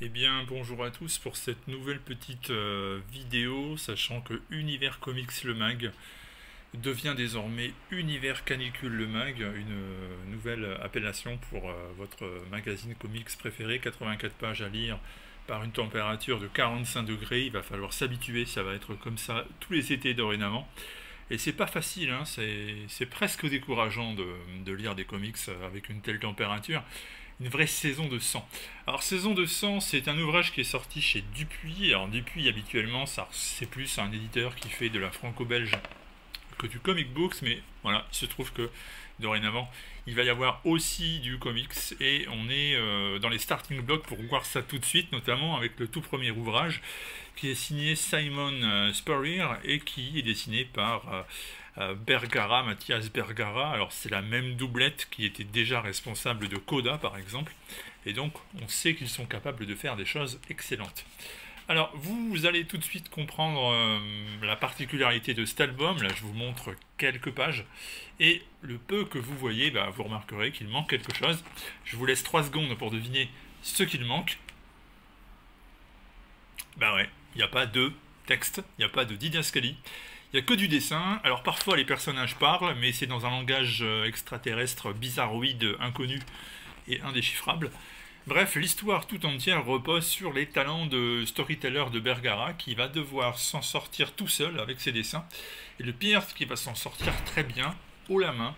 Eh bien, bonjour à tous pour cette nouvelle petite vidéo, sachant que Univers Comics Le Mag devient désormais Univers Canicule Le Mag, une nouvelle appellation pour votre magazine comics préféré, 84 pages à lire par une température de 45 degrés. Il va falloir s'habituer, ça va être comme ça tous les étés dorénavant. Et c'est pas facile, hein, c'est presque décourageant de lire des comics avec une telle température. Une vraie saison de sang. Alors, Saison de sang, c'est un ouvrage qui est sorti chez Dupuis. Alors, Dupuis, habituellement, c'est plus un éditeur qui fait de la franco-belge que du comic books, mais voilà, il se trouve que dorénavant, il va y avoir aussi du comics, et on est dans les starting blocks pour voir ça tout de suite, notamment avec le tout premier ouvrage qui est signé Simon Spurrier et qui est dessiné par Bergara, Mathias Bergara. Alors c'est la même doublette qui était déjà responsable de Coda par exemple, et donc on sait qu'ils sont capables de faire des choses excellentes. Alors vous allez tout de suite comprendre la particularité de cet album. Là je vous montre quelques pages, et le peu que vous voyez, vous remarquerez qu'il manque quelque chose. Je vous laisse 3 secondes pour deviner ce qu'il manque. Bah ouais, il n'y a pas de texte, il n'y a pas de didascalie. Il n'y a que du dessin. Alors parfois les personnages parlent, mais c'est dans un langage extraterrestre, bizarroïde, inconnu et indéchiffrable. Bref, l'histoire tout entière repose sur les talents de storyteller de Bergara, qui va devoir s'en sortir tout seul avec ses dessins. Et le pire, c'est qu'il va s'en sortir très bien, haut la main.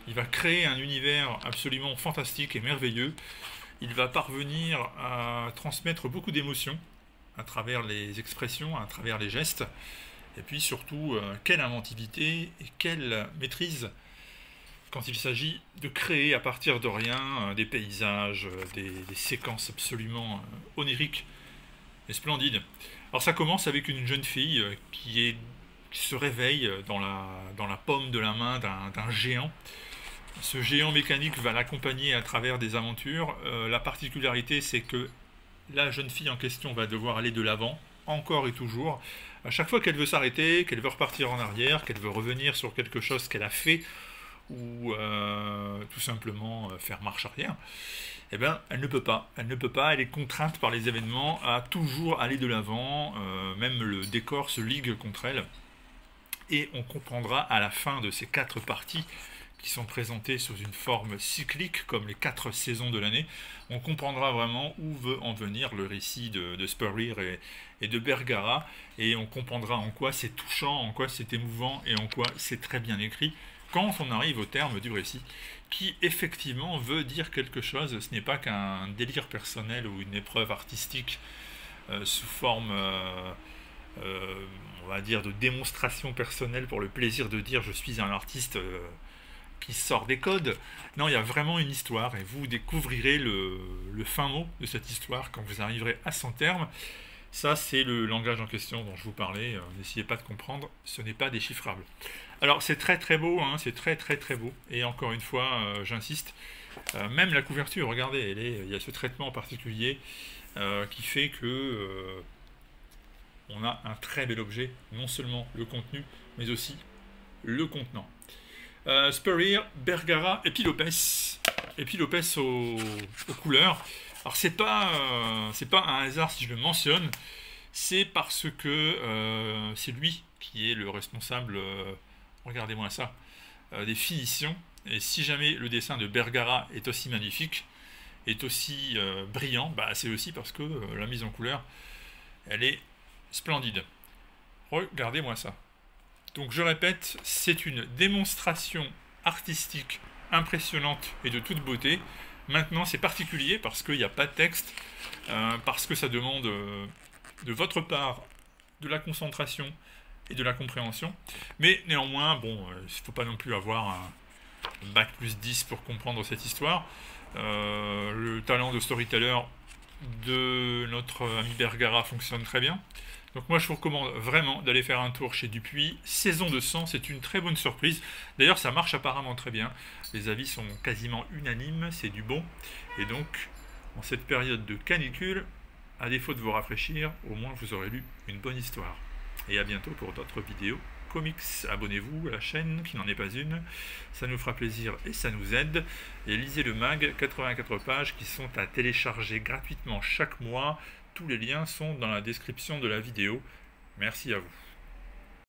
Il va créer un univers absolument fantastique et merveilleux. Il va parvenir à transmettre beaucoup d'émotions à travers les expressions, à travers les gestes. Et puis surtout, quelle inventivité et quelle maîtrise quand il s'agit de créer à partir de rien des paysages, des séquences absolument oniriques et splendides. Alors ça commence avec une jeune fille qui se réveille dans la paume de la main d'un géant. Ce géant mécanique va l'accompagner à travers des aventures. La particularité, c'est que la jeune fille en question va devoir aller de l'avant, encore et toujours. À chaque fois qu'elle veut s'arrêter, qu'elle veut repartir en arrière, qu'elle veut revenir sur quelque chose qu'elle a fait, ou tout simplement faire marche arrière, eh bien, elle ne peut pas. Elle ne peut pas, elle est contrainte par les événements à toujours aller de l'avant, même le décor se ligue contre elle. Et on comprendra à la fin de ces 4 parties, qui sont présentées sous une forme cyclique, comme les 4 saisons de l'année, on comprendra vraiment où veut en venir le récit de Spurrier et de Bergara, et on comprendra en quoi c'est touchant, en quoi c'est émouvant, et en quoi c'est très bien écrit, quand on arrive au terme du récit, qui effectivement veut dire quelque chose. Ce n'est pas qu'un délire personnel ou une épreuve artistique sous forme, on va dire, de démonstration personnelle pour le plaisir de dire je suis un artiste qui sort des codes. Non, il y a vraiment une histoire, et vous découvrirez le fin mot de cette histoire quand vous arriverez à son terme. Ça, c'est le langage en question dont je vous parlais. N'essayez pas de comprendre, ce n'est pas déchiffrable. Alors, c'est très très beau, hein, c'est très très très beau. Et encore une fois, j'insiste, même la couverture, regardez, il y a ce traitement particulier qui fait que on a un très bel objet, non seulement le contenu, mais aussi le contenant. Spurrier, Bergara et puis Lopez aux couleurs. Alors c'est pas un hasard si je le mentionne, c'est parce que c'est lui qui est le responsable, regardez-moi ça, des finitions. Et si jamais le dessin de Bergara est aussi magnifique, est aussi brillant, c'est aussi parce que la mise en couleur, elle est splendide. Regardez-moi ça. Donc je répète, c'est une démonstration artistique impressionnante et de toute beauté. Maintenant, c'est particulier parce qu'il n'y a pas de texte, parce que ça demande de votre part de la concentration et de la compréhension. Mais néanmoins, bon, il ne faut pas non plus avoir un bac plus 10 pour comprendre cette histoire. Le talent de storyteller de notre ami Bergara fonctionne très bien. Donc moi je vous recommande vraiment d'aller faire un tour chez Dupuis. Saison de sang, c'est une très bonne surprise. D'ailleurs ça marche apparemment très bien. Les avis sont quasiment unanimes, c'est du bon. Et donc, en cette période de canicule, à défaut de vous rafraîchir, au moins vous aurez lu une bonne histoire. Et à bientôt pour d'autres vidéos. comics. Abonnez-vous à la chaîne, qui n'en est pas une. Ça nous fera plaisir et ça nous aide. Et lisez le mag, 84 pages qui sont à télécharger gratuitement chaque mois. Tous les liens sont dans la description de la vidéo. Merci à vous.